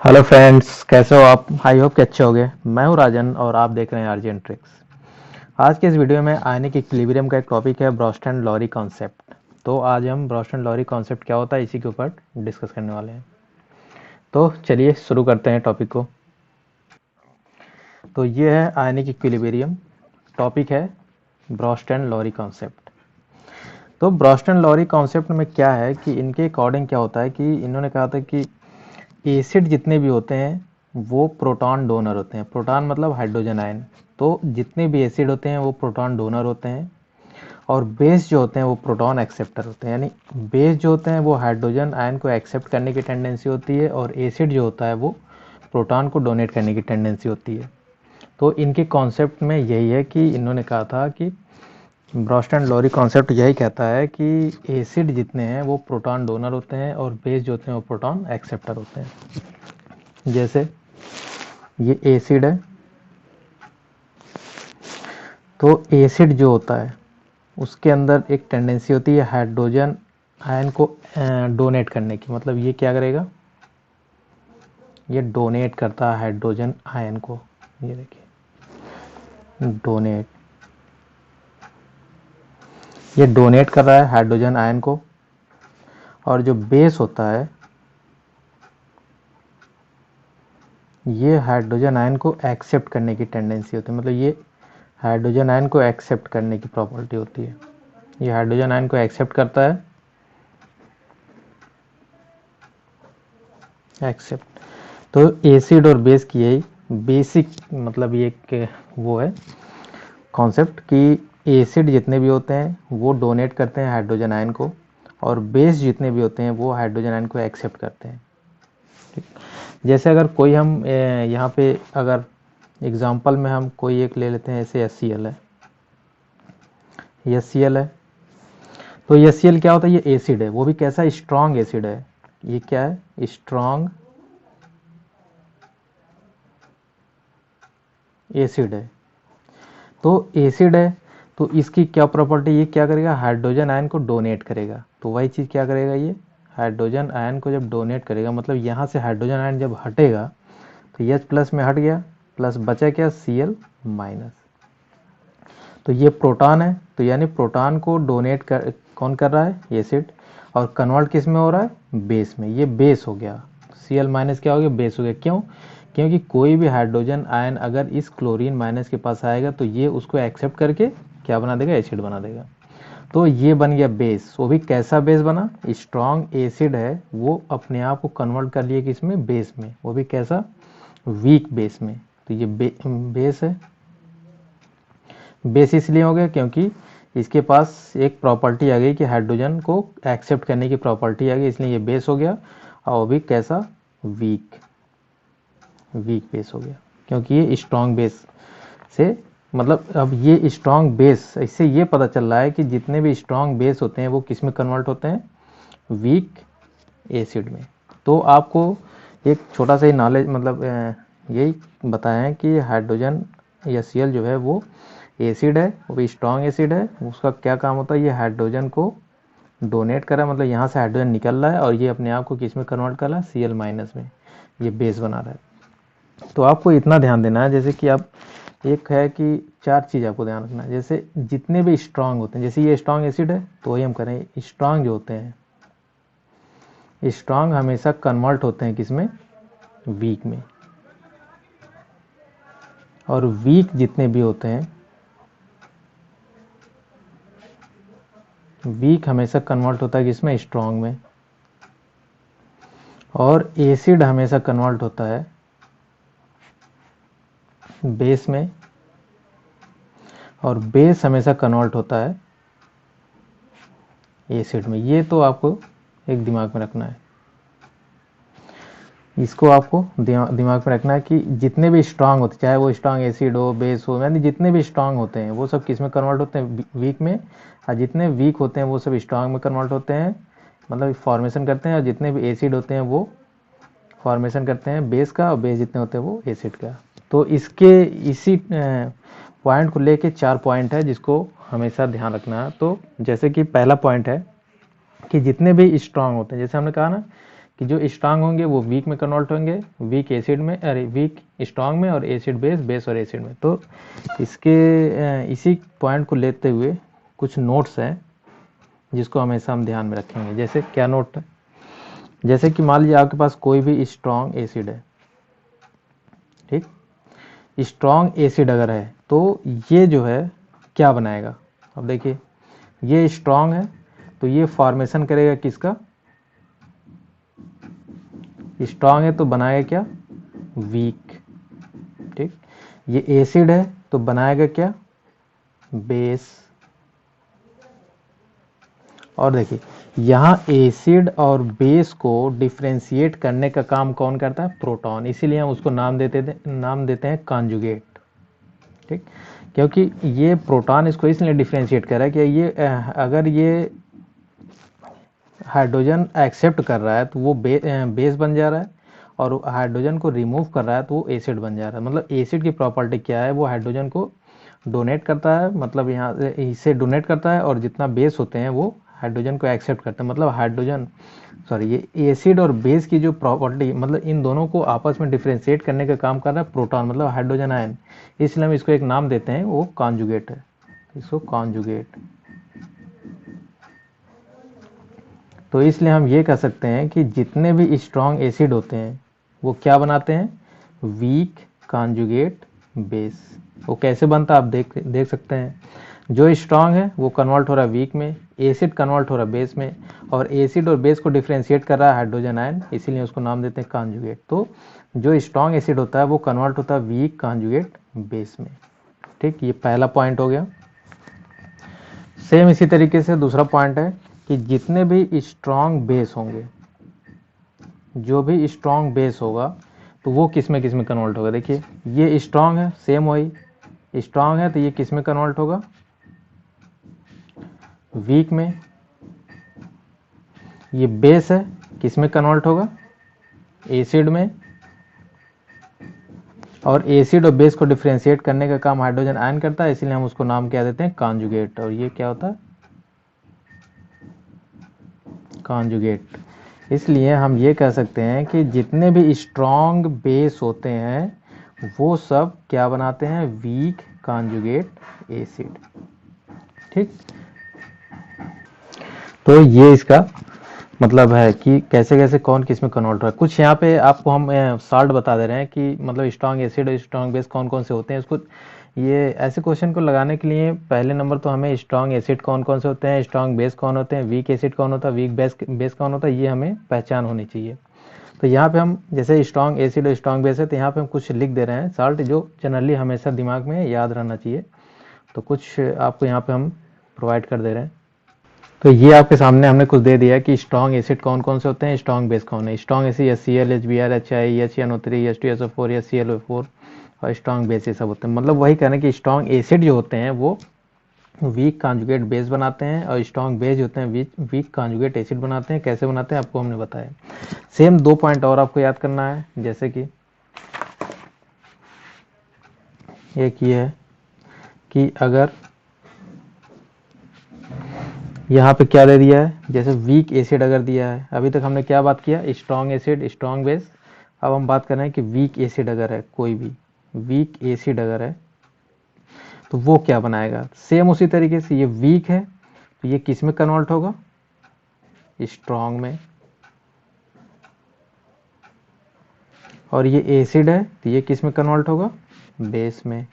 Hello friends, कैसे हो आप? आई होप कि अच्छे होगे। मैं हूं राजन और आप देख रहे हैं आरजन ट्रिक्स। आज के इस वीडियो में आयनिक इक्विलिब्रियम का एक टॉपिक है, ब्रोस्टन लॉरी कॉन्सेप्ट। तो आज हम ब्रोस्टन लॉरी कॉन्सेप्ट क्या होता है इसी के ऊपर डिस्कस करने वाले हैं। तो चलिए शुरू करते हैं टॉपिक को। तो ये है आयनिक इक्विलिब्रियम, टॉपिक है ब्रोस्टन लॉरी कॉन्सेप्ट। तो ब्रोस्टन लॉरी कॉन्सेप्ट में क्या है कि इनके अकॉर्डिंग क्या होता है कि इन्होंने कहा था कि एसिड जितने भी होते हैं वो प्रोटॉन डोनर होते हैं। प्रोटॉन मतलब हाइड्रोजन आयन। तो जितने भी एसिड होते हैं वो प्रोटॉन डोनर होते हैं, और बेस जो होते हैं वो प्रोटॉन एक्सेप्टर होते हैं। यानी बेस जो होते हैं वो हाइड्रोजन आयन को एक्सेप्ट करने की टेंडेंसी होती है, और एसिड जो होता है वो प्रोटॉन को डोनेट करने की टेंडेंसी होती है। तो इनके कॉन्सेप्ट में यही है कि इन्होंने कहा था कि ब्रोस्टन लॉरी कॉन्सेप्ट यही कहता है कि एसिड जितने हैं वो प्रोटॉन डोनर होते हैं, और बेस जो होते हैं वो प्रोटॉन एक्सेप्टर होते हैं। जैसे ये एसिड है, तो एसिड जो होता है उसके अंदर एक टेंडेंसी होती है हाइड्रोजन आयन को डोनेट करने की। मतलब ये क्या करेगा, ये डोनेट करता है हाइड्रोजन आयन को। ये देखिए, डोनेट, ये डोनेट कर रहा है हाइड्रोजन आयन को। और जो बेस होता है ये हाइड्रोजन आयन को एक्सेप्ट करने की टेंडेंसी होती है। मतलब ये हाइड्रोजन आयन को एक्सेप्ट करने की प्रॉपर्टी होती है। ये हाइड्रोजन आयन को एक्सेप्ट करता है, एक्सेप्ट। तो एसिड और बेस की यही बेसिक मतलब ये एक वो है कॉन्सेप्ट कि एसिड जितने भी होते हैं वो डोनेट करते हैं हाइड्रोजन आयन को, और बेस जितने भी होते हैं वो हाइड्रोजन आयन को एक्सेप्ट करते हैं। ठीक। जैसे अगर कोई हम यहाँ पे अगर एग्जांपल में हम कोई एक ले लेते हैं, ऐसे HCl है, HCl है। तो HCl क्या होता है, ये एसिड है, वो भी कैसा, स्ट्रॉन्ग एसिड है। ये क्या है, स्ट्रॉन्ग एसिड है। तो एसिड है, तो इसकी क्या प्रॉपर्टी, ये क्या करेगा, हाइड्रोजन आयन को डोनेट करेगा। तो वही चीज़ क्या करेगा, ये हाइड्रोजन आयन को जब डोनेट करेगा, मतलब यहाँ से हाइड्रोजन आयन जब हटेगा तो H प्लस में हट गया, प्लस बचा क्या, Cl माइनस। तो ये प्रोटॉन है, तो यानी प्रोटॉन को डोनेट कर कौन कर रहा है, एसिड। और कन्वर्ट किस में हो रहा है, बेस में। ये बेस हो गया, Cl माइनस क्या हो गया, बेस हो गया। क्यों? क्योंकि कोई भी हाइड्रोजन आयन अगर इस क्लोरीन माइनस के पास आएगा तो ये उसको एक्सेप्ट करके क्या बना देगा, एसिड बना देगा। तो ये बन गया बेस। वो भी कैसा बेस बना, स्ट्रॉन्ग एसिड है, वो अपने आप को कन्वर्ट कर लिया किसमें, बेस में। वो भी कैसा, वीक बेस में। तो ये बेस है। बेस इसलिए हो गया क्योंकि इसके पास एक प्रॉपर्टी आ गई कि हाइड्रोजन को एक्सेप्ट करने की प्रॉपर्टी आ गई, इसलिए ये बेस हो गया। और वो भी कैसा, वीक, वीक बेस हो गया, क्योंकि ये स्ट्रॉन्ग बेस से, मतलब अब ये स्ट्रॉन्ग बेस, इससे ये पता चल रहा है कि जितने भी स्ट्रॉन्ग बेस होते हैं वो किस में कन्वर्ट होते हैं, वीक एसिड में। तो आपको एक छोटा सा ही नॉलेज, मतलब यही बताया है कि हाइड्रोजन या Cl जो है वो एसिड है, वो भी स्ट्रॉन्ग एसिड है। उसका क्या काम होता है, ये हाइड्रोजन को डोनेट कर रहा है, मतलब यहाँ से हाइड्रोजन निकल रहा है और ये अपने आप को किस में कन्वर्ट कर रहा है, Cl माइनस में। ये बेस बना रहा है। तो आपको इतना ध्यान देना है, जैसे कि आप, एक है कि चार चीज़ आपको ध्यान रखना है। जैसे जितने भी स्ट्रांग होते हैं, जैसे ये स्ट्रांग एसिड है तो वही हम करें, स्ट्रांग जो होते हैं, स्ट्रांग हमेशा कन्वर्ट होते हैं किसमें, वीक में। और वीक जितने भी होते हैं, वीक हमेशा कन्वर्ट होता है किसमें, स्ट्रांग में। और एसिड हमेशा कन्वर्ट होता है बेस में, और बेस हमेशा कन्वर्ट होता है एसिड में। ये तो आपको एक दिमाग में रखना है, इसको आपको दिमाग में रखना है कि जितने भी स्ट्रांग होते, चाहे वो स्ट्रांग एसिड हो, बेस हो, यानी जितने भी स्ट्रांग होते हैं वो सब किस में कन्वर्ट होते हैं, वीक में। और जितने वीक होते हैं वो सब स्ट्रांग में कन्वर्ट होते हैं, मतलब फॉर्मेशन करते हैं। और जितने भी एसिड होते हैं वो फॉर्मेशन करते हैं बेस का, और बेस जितने होते हैं वो एसिड का। तो इसके इसी पॉइंट को लेके चार पॉइंट है जिसको हमेशा ध्यान रखना है। तो जैसे कि पहला पॉइंट है कि जितने भी स्ट्रांग होते हैं, जैसे हमने कहा ना कि जो स्ट्रांग होंगे वो वीक में कन्वर्ट होंगे, वीक एसिड में, अरे वीक स्ट्रांग में, और एसिड बेस, बेस और एसिड में। तो इसी पॉइंट को लेते हुए कुछ नोट्स हैं जिसको हमेशा हम ध्यान में रखेंगे। जैसे क्या नोट है, जैसे कि मान लीजिए आपके पास कोई भी स्ट्रांग एसिड है, ठीक, स्ट्रांग एसिड अगर है तो ये जो है क्या बनाएगा। अब देखिए ये स्ट्रांग है तो ये फॉर्मेशन करेगा किसका, स्ट्रांग है तो बनाएगा क्या, वीक, ठीक। ये एसिड है तो बनाएगा क्या, बेस। और देखिए यहाँ एसिड और बेस को डिफ्रेंशिएट करने का काम कौन करता है, प्रोटॉन। इसीलिए हम उसको नाम देते हैं कॉन्जुगेट, ठीक। क्योंकि ये प्रोटॉन इसको इसलिए डिफ्रेंशिएट कर रहा है कि ये अगर ये हाइड्रोजन एक्सेप्ट कर रहा है तो वो बेस बन जा रहा है, और हाइड्रोजन को रिमूव कर रहा है तो वो एसिड बन जा रहा है। मतलब एसिड की प्रॉपर्टी क्या है, वो हाइड्रोजन को डोनेट करता है, मतलब यहाँ इसे डोनेट करता है, और जितना बेस होते हैं वो हाइड्रोजन को एक्सेप्ट करते हैं। मतलब हाइड्रोजन ये एसिड और बेस की जो प्रॉपर्टी, मतलब इन दोनों को आपस में डिफ्रेंशिएट करने का काम कर रहा है प्रोटॉन, मतलब हाइड्रोजन आयन। इसलिए हम इसको एक नाम देते हैं, वो कॉन्जुगेट है, इसको कॉन्जुगेट। तो इसलिए हम ये कह सकते हैं कि जितने भी स्ट्रॉन्ग एसिड होते हैं वो क्या बनाते हैं, वीक कॉन्जुगेट बेस। वो कैसे बनता है आप देख सकते हैं। जो स्ट्रॉन्ग है वो कन्वर्ट हो रहा है वीक में, एसिड कन्वर्ट हो रहा है बेस में, और एसिड और बेस को डिफ्रेंशिएट कर रहा है हाइड्रोजन आयन, इसीलिए उसको नाम देते हैं कॉन्जुगेट। तो जो स्ट्रॉन्ग एसिड होता है वो कन्वर्ट होता है वीक कॉन्जुगेट बेस में, ठीक। ये पहला पॉइंट हो गया। सेम इसी तरीके से दूसरा पॉइंट है कि जितने भी स्ट्रॉन्ग बेस होंगे, जो भी स्ट्रॉन्ग बेस होगा तो वो किस में कन्वर्ट होगा। देखिए ये स्ट्रॉन्ग है, सेम वही स्ट्रॉन्ग है तो ये किस में कन्वर्ट होगा, वीक में। ये बेस है, किस में कन्वर्ट होगा, एसिड में। और एसिड और बेस को डिफ्रेंशिएट करने का काम हाइड्रोजन आयन करता है, इसलिए हम उसको नाम क्या देते हैं, कॉन्जुगेट। और ये क्या होता है, कॉन्जुगेट। इसलिए हम ये कह सकते हैं कि जितने भी स्ट्रॉन्ग बेस होते हैं वो सब क्या बनाते हैं, वीक कॉन्जुगेट एसिड, ठीक। तो ये इसका मतलब है कि कैसे कैसे कौन किस में कन्वर्ट हो रहा है। कुछ यहाँ पे आपको हम सॉल्ट बता दे रहे हैं कि मतलब स्ट्रॉन्ग एसिड और स्ट्रॉन्ग बेस कौन कौन से होते हैं। इसको ये ऐसे क्वेश्चन को लगाने के लिए पहले नंबर तो हमें स्ट्रॉन्ग एसिड कौन कौन से होते हैं, स्ट्रॉन्ग बेस कौन होते हैं, वीक एसिड कौन होता है, वीक बेस कौन होता है, ये हमें पहचान होनी चाहिए। तो यहाँ पे हम जैसे स्ट्रॉन्ग एसिड और स्ट्रॉन्ग बेस है तो यहाँ पे हम कुछ लिख दे रहे हैं सॉल्ट, जो जनरली हमेशा दिमाग में याद रहना चाहिए। तो कुछ आपको यहाँ पे हम प्रोवाइड कर दे रहे हैं। तो ये आपके सामने हमने कुछ दे दिया है कि स्ट्रॉन्ग एसिड कौन कौन से होते हैं, स्ट्रॉन्ग बेस कौन है। Strong acid HCl, HBr, HI, HNO3, H2SO4, HClO4 और स्ट्रॉन्ग बेस ये सब होते हैं। मतलब वही कहना है कि स्ट्रॉन्ग एसिड जो होते हैं वो वीक कॉन्जुगेट बेस बनाते हैं, और स्ट्रॉन्ग बेस जो होते हैं वीक कॉन्जुगेट एसिड बनाते हैं। कैसे बनाते हैं आपको हमने बताया। सेम 2 पॉइंट और आपको याद करना है, जैसे कि एक ये है कि अगर यहाँ पे क्या दे दिया है, जैसे वीक एसिड अगर दिया है, अभी तक हमने क्या बात किया, स्ट्रॉन्ग एसिड स्ट्रॉन्ग बेस। अब हम बात कर रहे हैं कि वीक एसिड अगर है, कोई भी वीक एसिड अगर है तो वो क्या बनाएगा। सेम उसी तरीके से ये वीक है तो ये किस में कन्वर्ट होगा, स्ट्रॉन्ग में। और ये एसिड है तो ये किस में कन्वर्ट होगा, बेस में।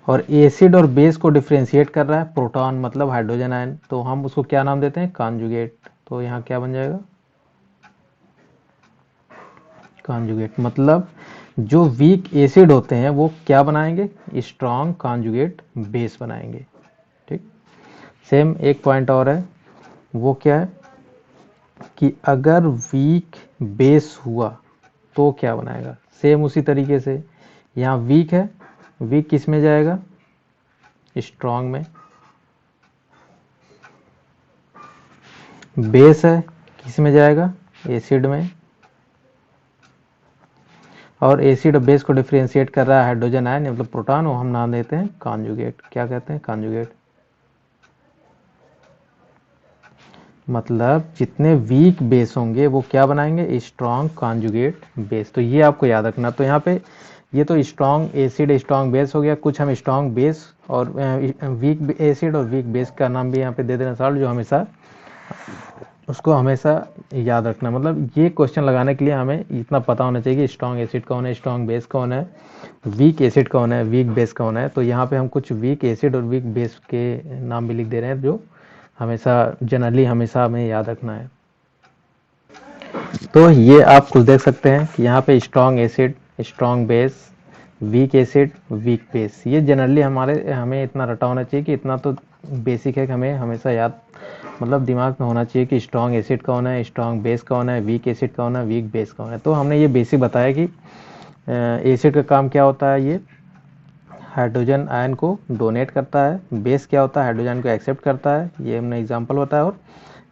और एसिड और बेस को डिफ्रेंशिएट कर रहा है प्रोटॉन, मतलब हाइड्रोजन आयन, तो हम उसको क्या नाम देते हैं, कॉन्जुगेट। तो यहाँ क्या बन जाएगा, कॉन्जुगेट। मतलब जो वीक एसिड होते हैं वो क्या बनाएंगे, स्ट्रॉन्ग कॉन्जुगेट बेस बनाएंगे, ठीक। सेम एक पॉइंट और है, वो क्या है कि अगर वीक बेस हुआ तो क्या बनाएगा। सेम उसी तरीके से यहाँ वीक है, वीक किस में जाएगा, स्ट्रॉन्ग में। बेस है किस में जाएगा, एसिड में। और एसिड और बेस को डिफ्रेंशिएट कर रहा है हाइड्रोजन आयन, मतलब प्रोटॉन, वो हम नाम देते हैं कॉन्जुगेट। क्या कहते हैं, कॉन्जुगेट। मतलब जितने वीक बेस होंगे वो क्या बनाएंगे, स्ट्रॉन्ग कॉन्जुगेट बेस। तो ये आपको याद रखना। तो यहाँ पे ये तो स्ट्रॉन्ग एसिड स्ट्रॉन्ग बेस हो गया, कुछ हम स्ट्रॉन्ग बेस और वीक एसिड और वीक बेस का नाम भी यहाँ पे दे देना साल्ट, जो हमेशा उसको हमेशा याद रखना। मतलब ये क्वेश्चन लगाने के लिए हमें इतना पता होना चाहिए कि स्ट्रॉन्ग एसिड कौन है, स्ट्रॉन्ग बेस कौन है, वीक एसिड कौन है, वीक बेस कौन है। तो यहाँ पे हम कुछ वीक एसिड और वीक बेस के नाम भी लिख दे रहे हैं, जो हमेशा जनरली हमेशा हमें याद रखना है। तो ये आप कुछ देख सकते हैं कि यहाँ पे strong acid, strong base, weak acid, weak base, ये जनरली हमें इतना रटा होना चाहिए कि इतना तो बेसिक है कि हमें हमेशा याद, मतलब दिमाग में होना चाहिए कि स्ट्रॉन्ग एसिड कौन है, स्ट्रॉन्ग बेस कौन है, वीक एसिड कौन है, वीक बेस कौन है। तो हमने ये बेसिक बताया कि एसिड का काम क्या होता है, ये हाइड्रोजन आयन को डोनेट करता है, बेस क्या होता है, हाइड्रोजन को एक्सेप्ट करता है, ये हमने एग्जांपल बताया। और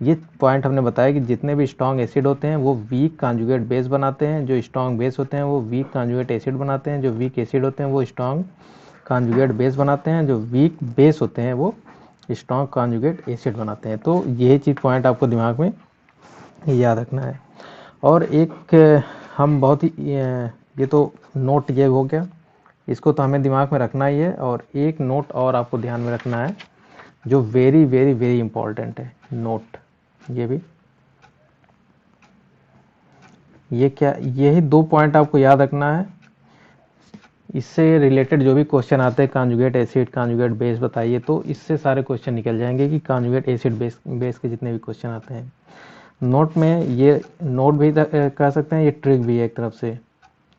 ये पॉइंट हमने बताया कि जितने भी स्ट्रॉन्ग एसिड होते हैं वो वीक कॉन्जुगेट बेस बनाते हैं, जो स्ट्रॉन्ग बेस होते हैं वो वीक कॉन्जुगेट एसिड बनाते हैं, जो वीक एसिड होते हैं वो स्ट्रॉन्ग कॉन्जुगेट बेस बनाते हैं, जो वीक बेस होते हैं वो स्ट्रॉन्ग कॉन्जुगेट एसिड बनाते हैं। तो यही चीज़ पॉइंट आपको दिमाग में याद रखना है। और एक हम बहुत ही ये तो नोट ये हो गया, इसको तो हमें दिमाग में रखना ही है। और एक नोट और आपको ध्यान में रखना है जो वेरी वेरी वेरी इंपॉर्टेंट है। नोट ये भी, ये क्या, यही 2 पॉइंट आपको याद रखना है। इससे रिलेटेड जो भी क्वेश्चन आते हैं, कॉन्जुगेट एसिड कॉन्जुगेट बेस बताइए, तो इससे सारे क्वेश्चन निकल जाएंगे कि कॉन्जुगेट एसिड बेस के जितने भी क्वेश्चन आते हैं। नोट में ये नोट भी कह सकते हैं, ये ट्रिक भी है एक तरफ से,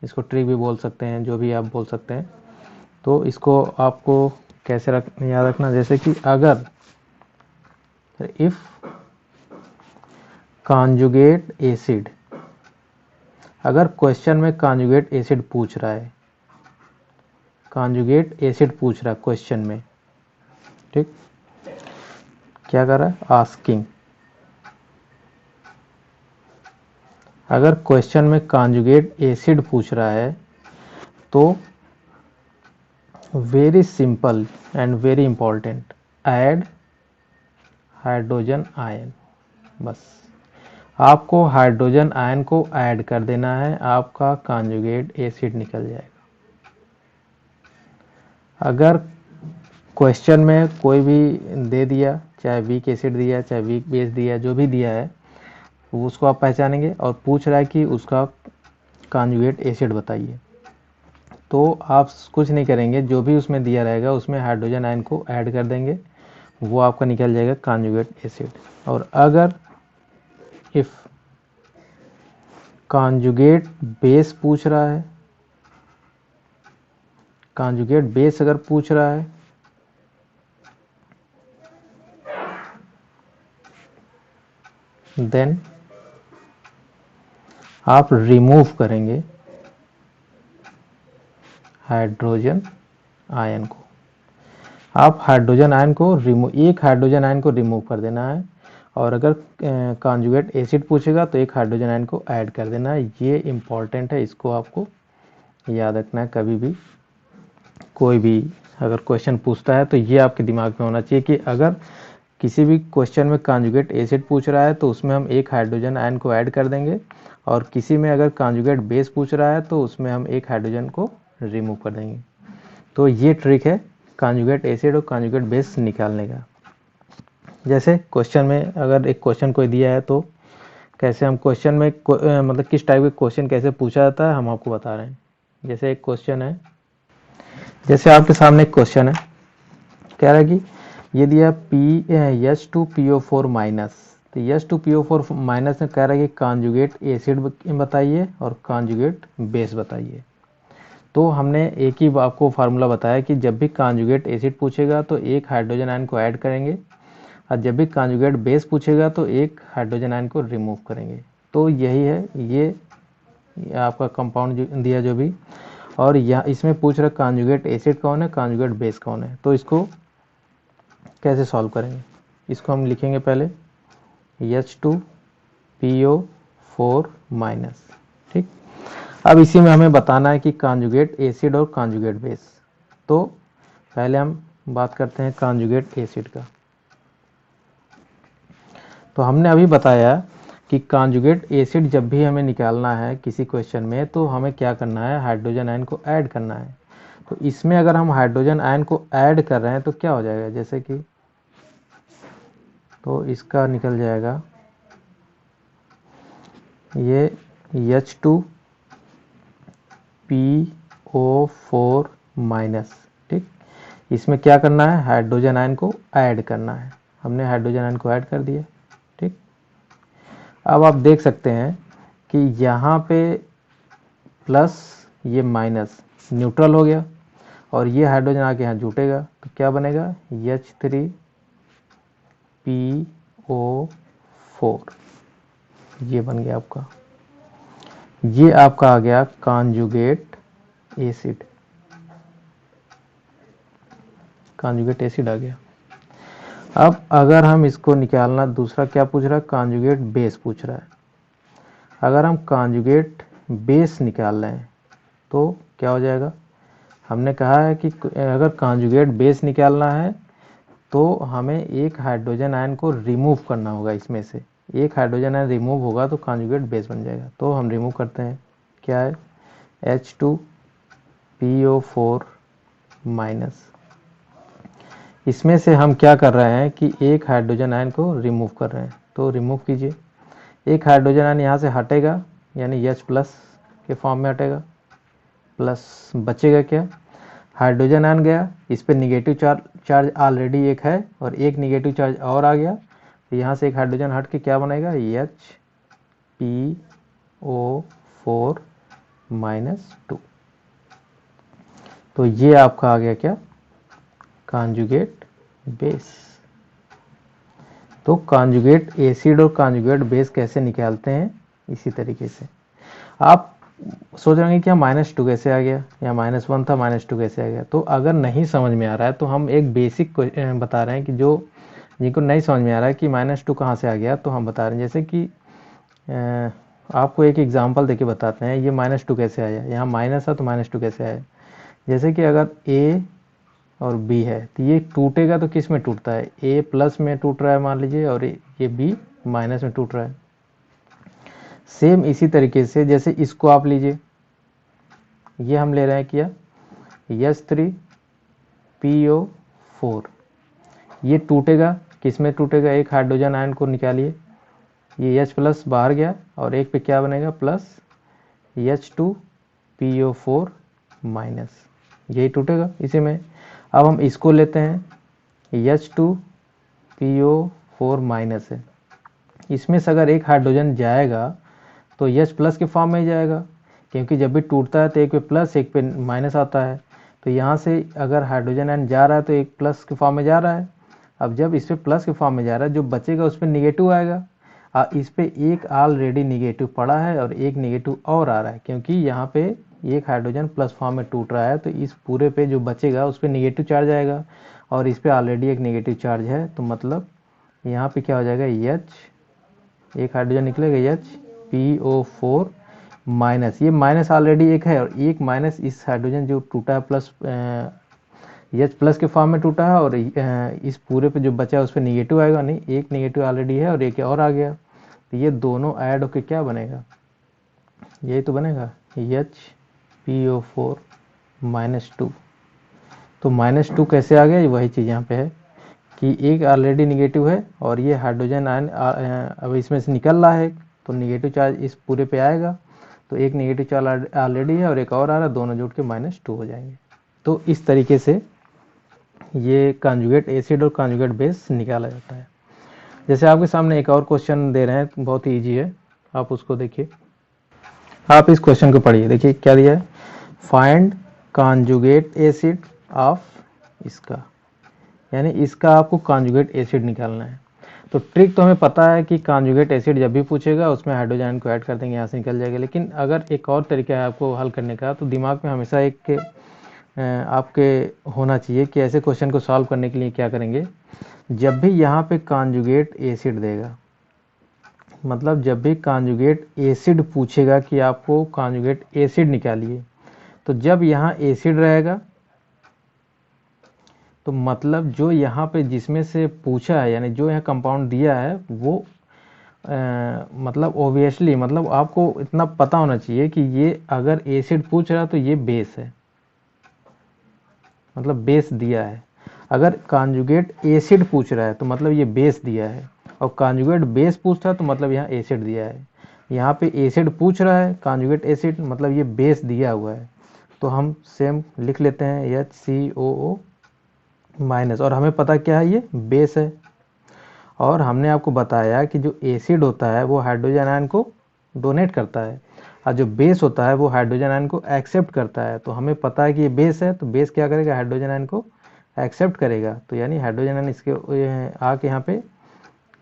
इसको ट्रिक भी बोल सकते हैं, जो भी आप बोल सकते हैं। तो इसको आपको कैसे याद रखना, जैसे कि अगर इफ कॉन्जुगेट एसिड, अगर क्वेश्चन में कॉन्जुगेट एसिड पूछ रहा है, कॉन्जुगेट एसिड पूछ रहा है क्वेश्चन में, ठीक, क्या कर रहा है, आस्किंग। अगर क्वेश्चन में कॉन्जुगेट एसिड पूछ रहा है तो very simple and very important, add hydrogen ion. बस आपको हाइड्रोजन आयन को ऐड कर देना है, आपका कॉन्जुगेट एसिड निकल जाएगा। अगर क्वेश्चन में कोई भी दे दिया, चाहे वीक एसिड दिया, चाहे वीक बेस दिया, जो भी दिया है उसको आप पहचानेंगे, और पूछ रहा है कि उसका कॉन्जुगेट एसिड बताइए, तो आप कुछ नहीं करेंगे, जो भी उसमें दिया रहेगा उसमें हाइड्रोजन आयन को ऐड कर देंगे, वो आपका निकल जाएगा कॉन्जुगेट एसिड। और अगर इफ कॉन्जुगेट बेस पूछ रहा है, कॉन्जुगेट बेस अगर पूछ रहा है देन आप रिमूव करेंगे हाइड्रोजन आयन को। आप हाइड्रोजन आयन को एक हाइड्रोजन आयन को रिमूव कर देना है, और अगर कॉन्जुगेट एसिड पूछेगा तो एक हाइड्रोजन आयन को ऐड कर देना है। ये इंपॉर्टेंट है, इसको आपको याद रखना है। कभी भी कोई भी अगर क्वेश्चन पूछता है तो ये आपके दिमाग में होना चाहिए कि अगर किसी भी क्वेश्चन में कॉन्जुगेट एसिड पूछ रहा है तो उसमें हम एक हाइड्रोजन आयन को ऐड कर देंगे, और किसी में अगर कॉन्जुगेट बेस पूछ रहा है तो उसमें हम एक हाइड्रोजन को रिमूव कर देंगे। तो ये ट्रिक है कॉन्जुगेट एसिड और कॉन्जुगेट बेस निकालने का। जैसे क्वेश्चन में अगर एक क्वेश्चन कोई दिया है तो कैसे हम क्वेश्चन में मतलब किस टाइप के क्वेश्चन कैसे पूछा जाता है हम आपको बता रहे हैं। जैसे एक क्वेश्चन है, जैसे आपके सामने एक क्वेश्चन है, कह रहा है कि ये दिया H2PO4 माइनस, तो H2PO4 माइनस में कह रहा है कि कॉन्जुगेट एसिड बताइए और कॉन्जुगेट बेस बताइए। तो हमने एक ही आपको फार्मूला बताया कि जब भी कॉन्जुगेट एसिड पूछेगा तो एक हाइड्रोजन आयन को ऐड करेंगे, और जब भी कॉन्जुगेट बेस पूछेगा तो एक हाइड्रोजन आयन को रिमूव करेंगे। तो यही है, ये आपका कंपाउंड दिया जो भी, और यहाँ इसमें पूछ रहा कॉन्जुगेट एसिड कौन है, कॉन्जुगेट बेस कौन है। तो इसको कैसे सॉल्व करेंगे, इसको हम लिखेंगे पहले H2PO4 माइनस, ठीक। अब इसी में हमें बताना है कि कॉन्जुगेट एसिड और कॉन्जुगेट बेस। तो पहले हम बात करते हैं कॉन्जुगेट एसिड का। तो हमने अभी बताया कि कॉन्जुगेट एसिड जब भी हमें निकालना है किसी क्वेश्चन में तो हमें क्या करना है, हाइड्रोजन आयन को ऐड करना है। तो इसमें अगर हम हाइड्रोजन आयन को ऐड कर रहे हैं तो क्या हो जाएगा, जैसे कि तो इसका निकल जाएगा ये H2PO4 माइनस। ठीक, इसमें क्या करना है, हाइड्रोजन आयन को ऐड करना है। हमने हाइड्रोजन आयन को ऐड कर दिया। ठीक, अब आप देख सकते हैं कि यहाँ पे प्लस ये माइनस न्यूट्रल हो गया और ये हाइड्रोजन आके यहाँ जुटेगा तो क्या बनेगा, H3PO4, ये बन गया आपका। ये आपका आ गया कॉन्जुगेट एसिड, कॉन्जुगेट एसिड आ गया। अब अगर हम इसको निकालना, दूसरा क्या पूछ रहा है, कॉन्जुगेट बेस पूछ रहा है। अगर हम कॉन्जुगेट बेस निकाल रहे हैं तो क्या हो जाएगा, हमने कहा है कि अगर कॉन्जुगेट बेस निकालना है तो हमें एक हाइड्रोजन आयन को रिमूव करना होगा। इसमें से एक हाइड्रोजन आयन रिमूव होगा तो कॉन्जुगेट बेस बन जाएगा। तो हम रिमूव करते हैं, क्या है, H2PO4 माइनस। इसमें से हम क्या कर रहे हैं कि एक हाइड्रोजन आयन को रिमूव कर रहे हैं, तो रिमूव कीजिए। एक हाइड्रोजन आयन यहाँ से हटेगा यानी H प्लस के फॉर्म में हटेगा, प्लस बचेगा क्या, हाइड्रोजन आयन गया, इस पर निगेटिव चार्ज ऑलरेडी एक है और एक निगेटिव चार्ज और आ गया, तो यहाँ से एक हाइड्रोजन हट के क्या बनेगा, HPO4 माइनस 2। तो ये आपका आ गया क्या, कॉन्जुगेट बेस। तो कॉन्जुगेट एसिड और कॉन्जुगेट बेस कैसे निकालते हैं, इसी तरीके से। आप सोच रहे हैं कि -2 कैसे आ गया, या -1 था -2 कैसे आ गया। तो अगर नहीं समझ में आ रहा है तो हम एक बेसिक बता रहे हैं कि जो जिनको नहीं समझ में आ रहा है कि -2 कहाँ से आ गया, तो हम बता रहे हैं। जैसे कि आपको एक एग्जांपल देके बताते हैं, ये -2 कैसे आया, यहाँ माइनस है तो -2 कैसे आया। जैसे कि अगर A और B है तो ये टूटेगा तो किस में टूटता है, A प्लस में टूट रहा है मान लीजिए, और ये B माइनस में टूट रहा है। सेम इसी तरीके से जैसे इसको आप लीजिए, ये हम ले रहे हैं क्या, H3PO4, ये टूटेगा किस में टूटेगा, एक हाइड्रोजन आयन को निकालिए, ये H प्लस बाहर गया और एक पे क्या बनेगा, प्लस H2PO4 माइनस, यही टूटेगा इसी में। अब हम इसको लेते हैं, H2PO4 माइनस है, इसमें से अगर एक हाइड्रोजन जाएगा तो H प्लस के फॉर्म में ही जाएगा, क्योंकि जब भी टूटता है तो एक पे प्लस एक पे माइनस आता है। तो यहाँ से अगर हाइड्रोजन आयन जा रहा है तो एक प्लस के फॉर्म में जा रहा है। अब जब इस पे प्लस के फॉर्म में जा रहा है, जो बचेगा उस पर निगेटिव आएगा। इस पे एक ऑलरेडी निगेटिव पड़ा है और एक निगेटिव और आ रहा है, क्योंकि यहाँ पे एक हाइड्रोजन प्लस फॉर्म में टूट रहा है, तो इस पूरे पे जो बचेगा उस पर निगेटिव चार्ज आएगा, और इस पे ऑलरेडी एक निगेटिव चार्ज है। तो मतलब यहाँ पे क्या हो जाएगा, H, एक हाइड्रोजन निकलेगा HPO4 माइनस, ये माइनस ऑलरेडी एक है और एक माइनस इस हाइड्रोजन जो टूटा है प्लस H प्लस के फॉर्म में टूटा है, और इस पूरे पे जो बचा है उस पर निगेटिव आएगा, नहीं एक निगेटिव ऑलरेडी है और एक और आ गया। तो ये दोनों ऐड होके क्या बनेगा, यही तो बनेगा HPO4 -2। तो -2 कैसे आ गया, वही चीज़ यहाँ पे है कि एक ऑलरेडी निगेटिव है और ये हाइड्रोजन आयन अब इसमें से निकल रहा है, तो निगेटिव चार्ज इस पूरे पे आएगा, तो एक निगेटिव चार्ज ऑलरेडी है और एक और आ रहा है, दोनों जुड़ के -2 हो जाएंगे। तो इस तरीके से ये कॉन्जुगेट एसिड और कॉन्जुगेट बेस निकाला जाता है। जैसे आपके सामने एक और क्वेश्चन दे रहे हैं, बहुत ही ईजी है, आप उसको देखिए। आप इस क्वेश्चन को पढ़िए, देखिए क्या दिया है, फाइंड कॉन्जुगेट एसिड ऑफ इसका, यानी इसका आपको कॉन्जुगेट एसिड निकालना है। तो ट्रिक तो हमें पता है कि कॉन्जुगेट एसिड जब भी पूछेगा उसमें हाइड्रोजन को ऐड कर देंगे, यहाँ से निकल जाएगा। लेकिन अगर एक और तरीका है आपको हल करने का, तो दिमाग में हमेशा एक आपके होना चाहिए कि ऐसे क्वेश्चन को सॉल्व करने के लिए क्या करेंगे। जब भी यहाँ पे कॉन्जुगेट एसिड देगा, मतलब जब भी कॉन्जुगेट एसिड पूछेगा कि आपको कॉन्जुगेट एसिड निकालिए, तो जब यहाँ एसिड रहेगा तो मतलब जो यहाँ पे जिसमें से पूछा है, यानी जो यहाँ कंपाउंड दिया है, वो मतलब ओबियसली, मतलब आपको इतना पता होना चाहिए कि ये अगर एसिड पूछ रहा है तो ये बेस है, मतलब बेस दिया है। अगर कॉन्जुगेट एसिड पूछ रहा है तो मतलब ये बेस दिया है, और कॉन्जुगेट बेस पूछ रहा है तो मतलब यहाँ एसिड दिया है। यहाँ पे एसिड पूछ रहा है कॉन्जुगेट एसिड, मतलब ये बेस दिया हुआ है। तो हम सेम लिख लेते हैं HCOO माइनस, और हमें पता क्या है ये बेस है। और हमने आपको बताया कि जो एसिड होता है वो हाइड्रोजन आयन को डोनेट करता है, और जो बेस होता है वो हाइड्रोजन आयन को एक्सेप्ट करता है। तो हमें पता है कि ये बेस है, तो बेस क्या करेगा, हाइड्रोजन आयन को एक्सेप्ट करेगा। तो यानी हाइड्रोजन आयन इसके आके यहाँ पे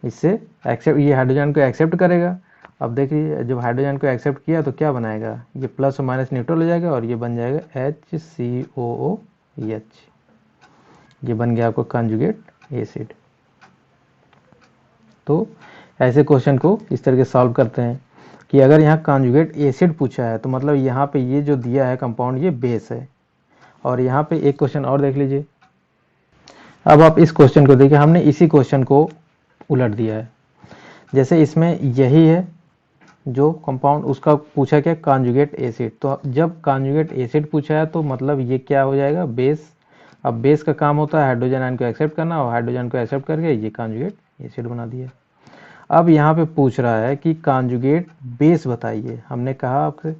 इससे एक्सेप्ट, ये हाइड्रोजन को एक्सेप्ट करेगा। अब देखिए जब हाइड्रोजन को एक्सेप्ट किया तो क्या बनाएगा, ये प्लस और माइनस न्यूट्रल हो जाएगा और ये बन जाएगा HCOOH। ये बन गया आपको कॉन्जुगेट एसिड। तो ऐसे क्वेश्चन को इस तरह से सॉल्व करते हैं कि अगर यहाँ कॉन्जुगेट एसिड पूछा है तो मतलब यहाँ पे ये जो दिया है कंपाउंड ये बेस है। और यहाँ पे एक क्वेश्चन और देख लीजिए। अब आप इस क्वेश्चन को देखिए, हमने इसी क्वेश्चन को उलट दिया है। जैसे इसमें यही है जो कंपाउंड, उसका पूछा क्या, कॉन्जुगेट एसिड। तो जब कॉन्जुगेट एसिड पूछा है तो मतलब ये क्या हो जाएगा, बेस। अब बेस का काम होता है हाइड्रोजन आयन को एक्सेप्ट करना, और हाइड्रोजन को एक्सेप्ट करके ये कॉन्जुगेट एसिड बना दिया। अब यहाँ पे पूछ रहा है कि कॉन्जुगेट बेस बताइए। हमने कहा आपसे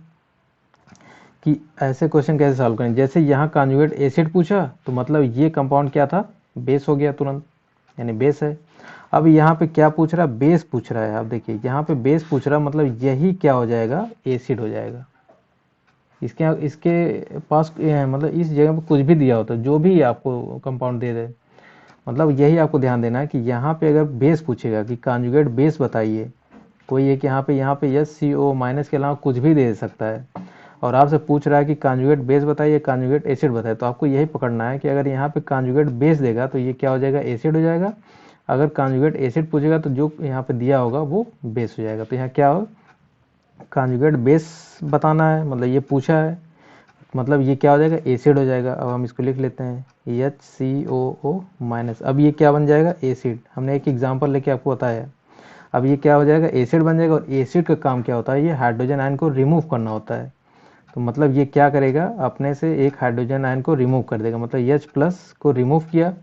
कि ऐसे क्वेश्चन कैसे सॉल्व करें। जैसे यहाँ कॉन्जुगेट एसिड पूछा तो मतलब ये कंपाउंड क्या था, बेस हो गया तुरंत, यानी बेस है। अब यहाँ पे क्या पूछ रहा है, बेस पूछ रहा है। अब देखिए यहाँ पे बेस पूछ रहा है, मतलब यही क्या हो जाएगा, एसिड हो जाएगा। इसके पास मतलब इस जगह पे कुछ भी दिया होता है, जो भी आपको कंपाउंड दे दे, मतलब यही आपको ध्यान देना है कि यहाँ पे अगर बेस पूछेगा कि कॉन्जुगेट बेस बताइए, कोई एक यहाँ पे HCO माइनस के अलावा कुछ भी दे सकता है, और आपसे पूछ रहा है कि कॉन्जुगेट बेस बताइए, कॉन्जुगेट एसिड बताइए, तो आपको यही पकड़ना है कि अगर यहाँ पे कॉन्जुगेट बेस देगा तो ये क्या हो जाएगा, एसिड हो जाएगा। अगर कॉन्जुगेट एसिड पूछेगा तो जो यहाँ पे दिया होगा वो बेस हो जाएगा। तो यहाँ क्या हो, कॉन्जुगेट बेस बताना है, मतलब ये पूछा है, मतलब ये क्या हो जाएगा, एसिड हो जाएगा। अब हम इसको लिख लेते हैं HCOO माइनस। अब ये क्या बन जाएगा, एसिड। हमने एक एग्जांपल लेके आपको बताया। अब ये क्या हो जाएगा, एसिड बन जाएगा। और एसिड का काम क्या होता है, ये हाइड्रोजन आयन को रिमूव करना होता है। तो मतलब ये क्या करेगा, अपने से एक हाइड्रोजन आयन को रिमूव कर देगा, मतलब H प्लस को रिमूव किया।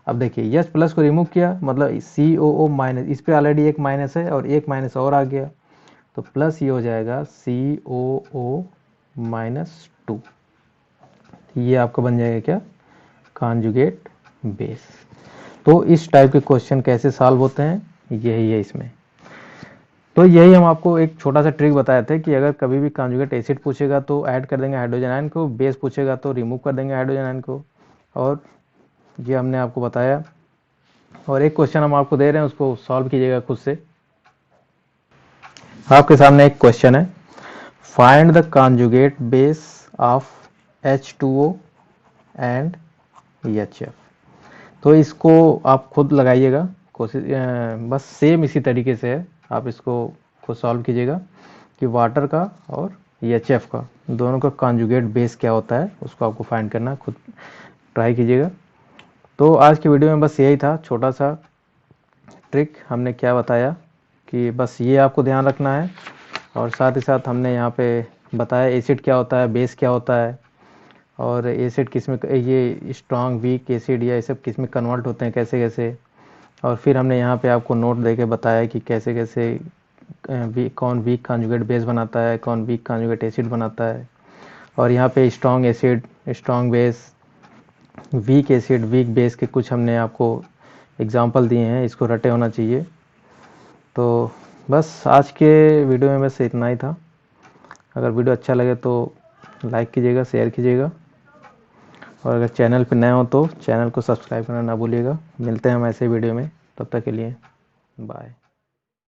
अब देखिए H प्लस को रिमूव किया मतलब COO माइनस, इस पर ऑलरेडी एक माइनस है और एक माइनस और आ गया, तो प्लस ये हो जाएगा COO माइनस 2। ये आपका बन जाएगा क्या, कॉन्जुगेट बेस। तो इस टाइप के क्वेश्चन कैसे सॉल्व होते हैं, यही है इसमें। तो यही हम आपको एक छोटा सा ट्रिक बताए थे कि अगर कभी भी कॉन्जुगेट एसिड पूछेगा तो ऐड कर देंगे हाइड्रोजन आयन को, बेस पूछेगा तो रिमूव कर देंगे हाइड्रोजन आयन को। और ये हमने आपको बताया। और एक क्वेश्चन हम आपको दे रहे हैं, उसको सॉल्व कीजिएगा खुद से। आपके सामने एक क्वेश्चन है, find the conjugate base of H2O and HF। तो इसको आप खुद लगाइएगा, कोशिश बस सेम इसी तरीके से है, आप इसको खुद सॉल्व कीजिएगा कि वाटर का और HF का दोनों का कॉन्जुगेट बेस क्या होता है, उसको आपको फाइंड करना, खुद ट्राई कीजिएगा। तो आज की वीडियो में बस यही था, छोटा सा ट्रिक हमने क्या बताया कि बस ये आपको ध्यान रखना है। और साथ ही साथ हमने यहाँ पे बताया एसिड क्या होता है, बेस क्या होता है, और एसिड किस में, ये स्ट्रॉन्ग वीक एसिड या ये सब किस में कन्वर्ट होते हैं, कैसे कैसे। और फिर हमने यहाँ पे आपको नोट दे के बताया कि कैसे कैसे कौन वीक कॉन्जुगेट बेस बनाता है, कौन वीक कॉन्जुगेट एसिड बनाता है। और यहाँ पे strong acid, strong base, weak acid, weak base के कुछ हमने आपको एग्जांपल दिए हैं, इसको रटे होना चाहिए। तो बस आज के वीडियो में बस इतना ही था। अगर वीडियो अच्छा लगे तो लाइक कीजिएगा, शेयर कीजिएगा, और अगर चैनल पर नए हो तो चैनल को सब्सक्राइब करना ना भूलिएगा। मिलते हैं हम ऐसे वीडियो में, तब तक के लिए बाय।